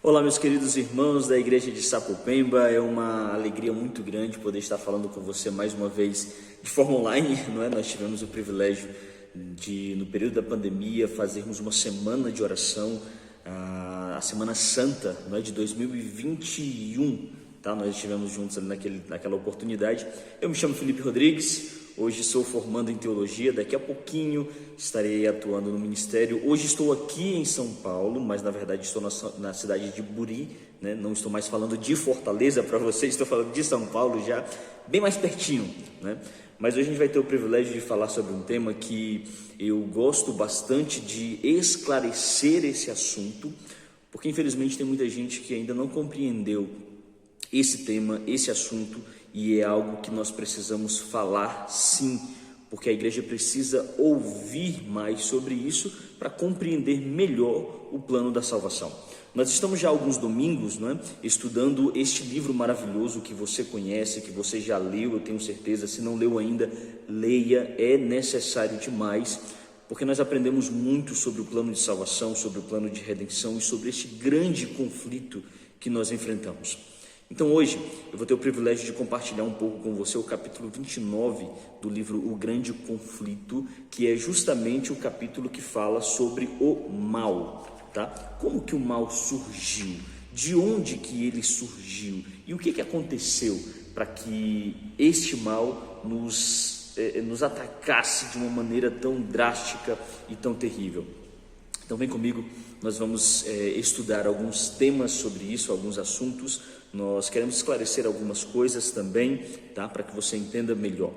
Olá, meus queridos irmãos da Igreja de Sapopemba. É uma alegria muito grande poder estar falando com você mais uma vez de forma online, não é? Nós tivemos o privilégio de, no período da pandemia, fazermos uma semana de oração, a Semana Santa, não é? De 2021, tá? Nós estivemos juntos ali naquela oportunidade. Eu me chamo Felipe Rodrigues. Hoje sou formando em teologia, daqui a pouquinho estarei atuando no ministério. Hoje estou aqui em São Paulo, mas na verdade estou na cidade de Buri, né? Não estou mais falando de Fortaleza para vocês, estou falando de São Paulo já, bem mais pertinho, né? Mas hoje a gente vai ter o privilégio de falar sobre um tema que eu gosto bastante de esclarecer esse assunto, porque infelizmente tem muita gente que ainda não compreendeu esse tema, esse assunto, e é algo que nós precisamos falar sim, porque a igreja precisa ouvir mais sobre isso para compreender melhor o plano da salvação. Nós estamos já há alguns domingos, não é, estudando este livro maravilhoso que você conhece, que você já leu, eu tenho certeza. Se não leu ainda, leia, é necessário demais, porque nós aprendemos muito sobre o plano de salvação, sobre o plano de redenção e sobre este grande conflito que nós enfrentamos. Então hoje eu vou ter o privilégio de compartilhar um pouco com você o capítulo 29 do livro O Grande Conflito, que é justamente o capítulo que fala sobre o mal, tá? Como que o mal surgiu, de onde que ele surgiu e o que aconteceu para que este mal nos atacasse de uma maneira tão drástica e tão terrível. Então vem comigo, nós vamos estudar alguns temas sobre isso, alguns assuntos. Nós queremos esclarecer algumas coisas também, tá? Para que você entenda melhor.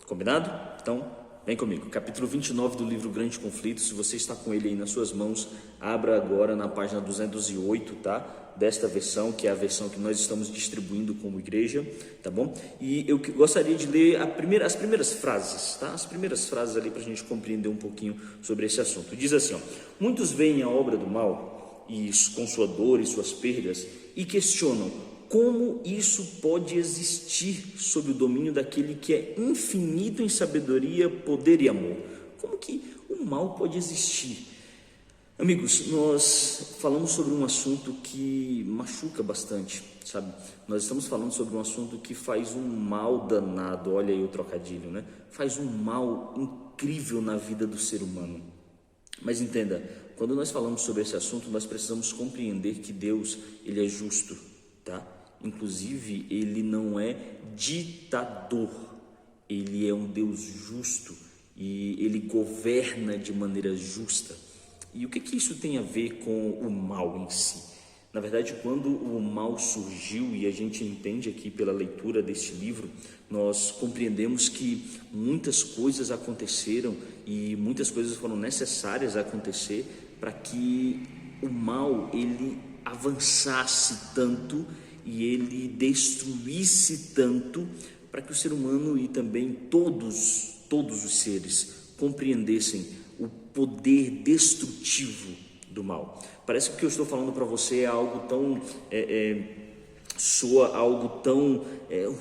Combinado? Então, vem comigo. Capítulo 29 do livro Grande Conflito. Se você está com ele aí nas suas mãos, abra agora na página 208, tá? Desta versão, que é a versão que nós estamos distribuindo como igreja, tá bom? E eu gostaria de ler as primeiras frases, tá? As primeiras frases ali para a gente compreender um pouquinho sobre esse assunto. Diz assim, ó: muitos veem a obra do mal e com sua dor e suas perdas e questionam como isso pode existir sob o domínio daquele que é infinito em sabedoria, poder e amor. Como que o mal pode existir? Amigos, nós falamos sobre um assunto que machuca bastante, sabe? Nós estamos falando sobre um assunto que faz um mal danado, olha aí o trocadilho, né? Faz um mal incrível na vida do ser humano. Mas entenda, quando nós falamos sobre esse assunto, nós precisamos compreender que Deus, ele é justo, tá? Inclusive, ele não é ditador, ele é um Deus justo e ele governa de maneira justa. E o que isso tem a ver com o mal em si? Na verdade, quando o mal surgiu, e a gente entende aqui pela leitura deste livro, nós compreendemos que muitas coisas aconteceram e muitas coisas foram necessárias a acontecer para que o mal ele avançasse tanto e ele destruísse tanto, para que o ser humano e também todos os seres compreendessem o poder destrutivo do mal. Parece que o que eu estou falando para você é algo tão soa algo tão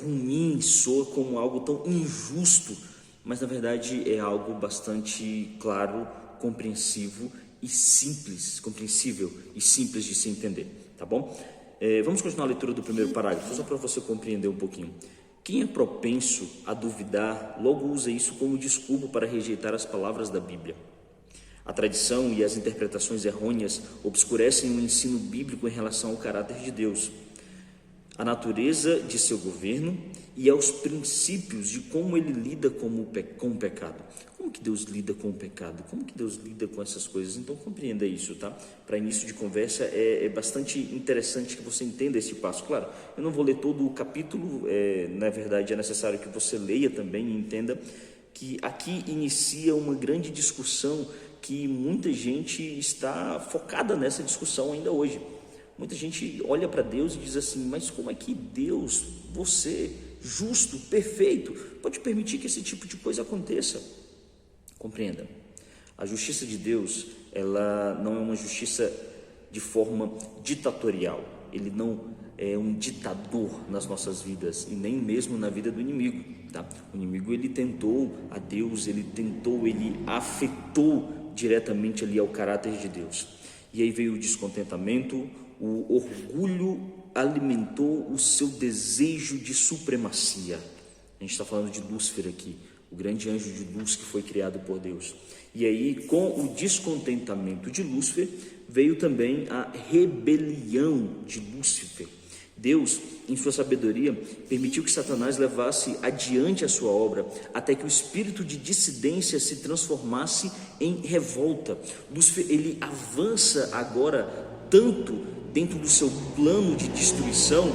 ruim, soa como algo tão injusto, mas na verdade é algo bastante claro, compreensível e compreensível e simples de se entender, tá bom? Vamos continuar a leitura do primeiro parágrafo, só para você compreender um pouquinho. Quem é propenso a duvidar, logo usa isso como desculpa para rejeitar as palavras da Bíblia. A tradição e as interpretações errôneas obscurecem o ensino bíblico em relação ao caráter de Deus, a natureza de seu governo e aos princípios de como ele lida com o pecado. Como que Deus lida com o pecado? Como que Deus lida com essas coisas? Então compreenda isso, tá? Para início de conversa é bastante interessante que você entenda esse passo. Claro, eu não vou ler todo o capítulo, na verdade é necessário que você leia também e entenda que aqui inicia uma grande discussão que muita gente está focada nessa discussão ainda hoje. Muita gente olha para Deus e diz assim, mas como é que Deus, você, justo, perfeito, pode permitir que esse tipo de coisa aconteça? Compreenda, a justiça de Deus, ela não é uma justiça de forma ditatorial, ele não é um ditador nas nossas vidas e nem mesmo na vida do inimigo, tá? O inimigo, ele tentou a Deus, ele afetou diretamente ali ao caráter de Deus. E aí veio o descontentamento, o orgulho alimentou o seu desejo de supremacia. A gente está falando de Lúcifer aqui, o grande anjo de luz que foi criado por Deus. E aí, com o descontentamento de Lúcifer, veio também a rebelião de Lúcifer. Deus, em sua sabedoria, permitiu que Satanás levasse adiante a sua obra, até que o espírito de dissidência se transformasse em revolta. Lúcifer, ele avança agora tanto dentro do seu plano de destruição,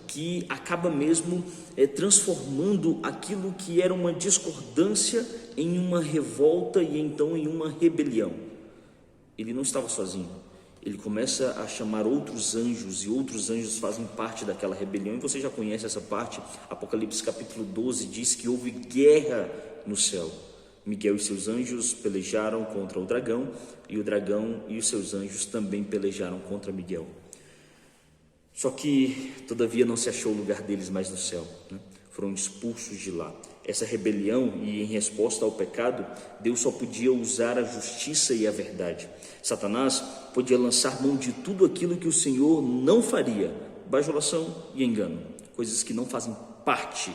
que acaba mesmo transformando aquilo que era uma discordância em uma revolta e então em uma rebelião. Ele não estava sozinho, ele começa a chamar outros anjos, e outros anjos fazem parte daquela rebelião, e você já conhece essa parte. Apocalipse capítulo 12 diz que houve guerra no céu. Miguel e seus anjos pelejaram contra o dragão e os seus anjos também pelejaram contra Miguel. Só que, todavia, não se achou o lugar deles mais no céu, né? Foram expulsos de lá. Essa rebelião, e em resposta ao pecado, Deus só podia usar a justiça e a verdade. Satanás podia lançar mão de tudo aquilo que o Senhor não faria: bajulação e engano, coisas que não fazem parte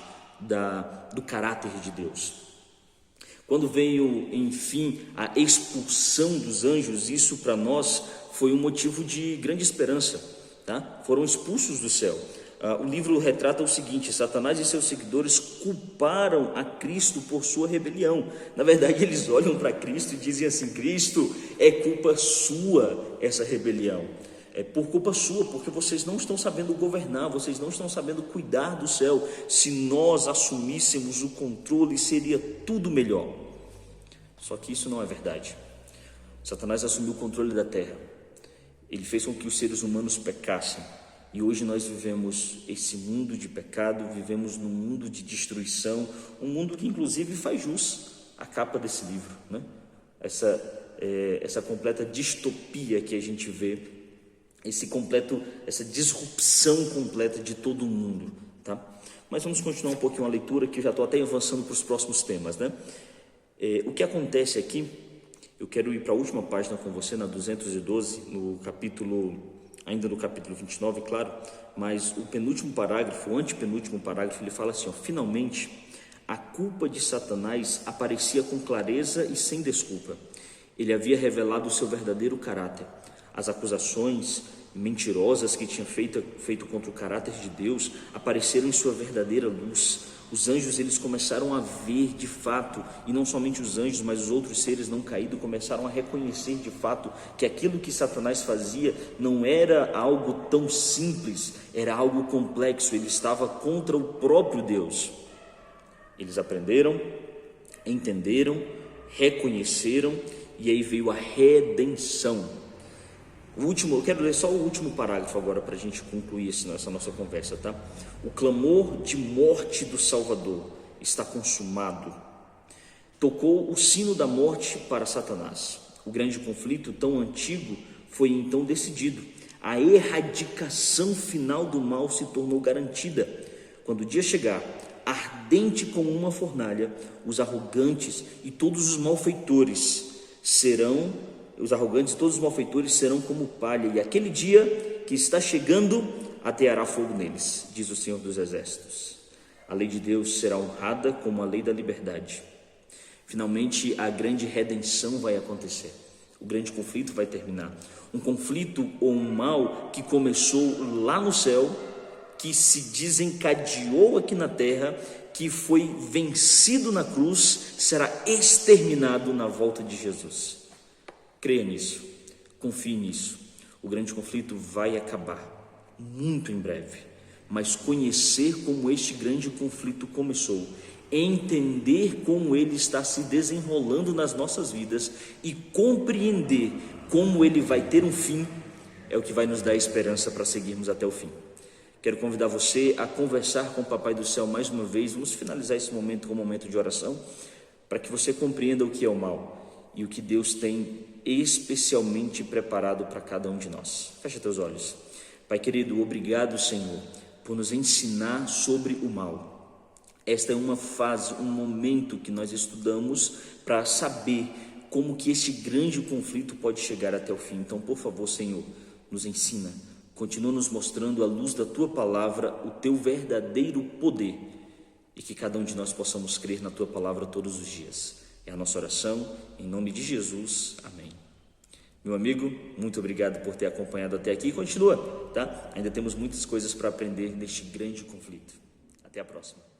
do caráter de Deus. Quando veio, enfim, a expulsão dos anjos, isso para nós foi um motivo de grande esperança. Foram expulsos do céu. O livro retrata o seguinte: Satanás e seus seguidores culparam a Cristo por sua rebelião. Na verdade, eles olham para Cristo e dizem assim: Cristo, é culpa sua essa rebelião, é por culpa sua, porque vocês não estão sabendo governar, vocês não estão sabendo cuidar do céu. Se nós assumíssemos o controle, seria tudo melhor. Só que isso não é verdade. Satanás assumiu o controle da terra, ele fez com que os seres humanos pecassem, e hoje nós vivemos esse mundo de pecado, vivemos num mundo de destruição, um mundo que inclusive faz jus à capa desse livro, né? Essa completa distopia que a gente vê, essa disrupção completa de todo o mundo, tá? Mas vamos continuar um pouquinho a leitura, que eu já estou até avançando para os próximos temas, né? O que acontece aqui, eu quero ir para a última página com você, na 212, ainda no capítulo 29, claro, mas o penúltimo parágrafo, o antepenúltimo parágrafo, ele fala assim: finalmente, a culpa de Satanás aparecia com clareza e sem desculpa. Ele havia revelado o seu verdadeiro caráter. As acusações mentirosas que tinha feito contra o caráter de Deus apareceram em sua verdadeira luz. Os anjos, eles começaram a ver de fato, e não somente os anjos, mas os outros seres não caídos começaram a reconhecer de fato que aquilo que Satanás fazia não era algo tão simples, era algo complexo. Ele estava contra o próprio Deus. Eles aprenderam, entenderam, reconheceram, e aí veio a redenção. Eu quero ler só o último parágrafo agora para a gente concluir essa nossa conversa, tá? O clamor de morte do Salvador está consumado. Tocou o sino da morte para Satanás. O grande conflito tão antigo foi então decidido. A erradicação final do mal se tornou garantida. Quando o dia chegar, ardente como uma fornalha, os arrogantes e todos os malfeitores serão como palha, e aquele dia que está chegando ateará fogo neles, diz o Senhor dos Exércitos. A lei de Deus será honrada como a lei da liberdade. Finalmente, a grande redenção vai acontecer. O grande conflito vai terminar. Um conflito ou um mal que começou lá no céu, que se desencadeou aqui na terra, que foi vencido na cruz, será exterminado na volta de Jesus. Creia nisso, confie nisso. O grande conflito vai acabar muito em breve, mas conhecer como este grande conflito começou, entender como ele está se desenrolando nas nossas vidas e compreender como ele vai ter um fim, é o que vai nos dar esperança para seguirmos até o fim. Quero convidar você a conversar com o Papai do Céu mais uma vez. Vamos finalizar esse momento com um momento de oração, para que você compreenda o que é o mal e o que Deus tem especialmente preparado para cada um de nós. Fecha teus olhos. Pai querido, obrigado, Senhor, por nos ensinar sobre o mal. Esta é uma fase, um momento que nós estudamos para saber como que este grande conflito pode chegar até o fim. Então, por favor, Senhor, nos ensina, continua nos mostrando à luz da Tua palavra o Teu verdadeiro poder e que cada um de nós possamos crer na Tua palavra todos os dias. É a nossa oração, em nome de Jesus. Amém. Meu amigo, muito obrigado por ter acompanhado até aqui. Continua, tá? Ainda temos muitas coisas para aprender neste grande conflito. Até a próxima.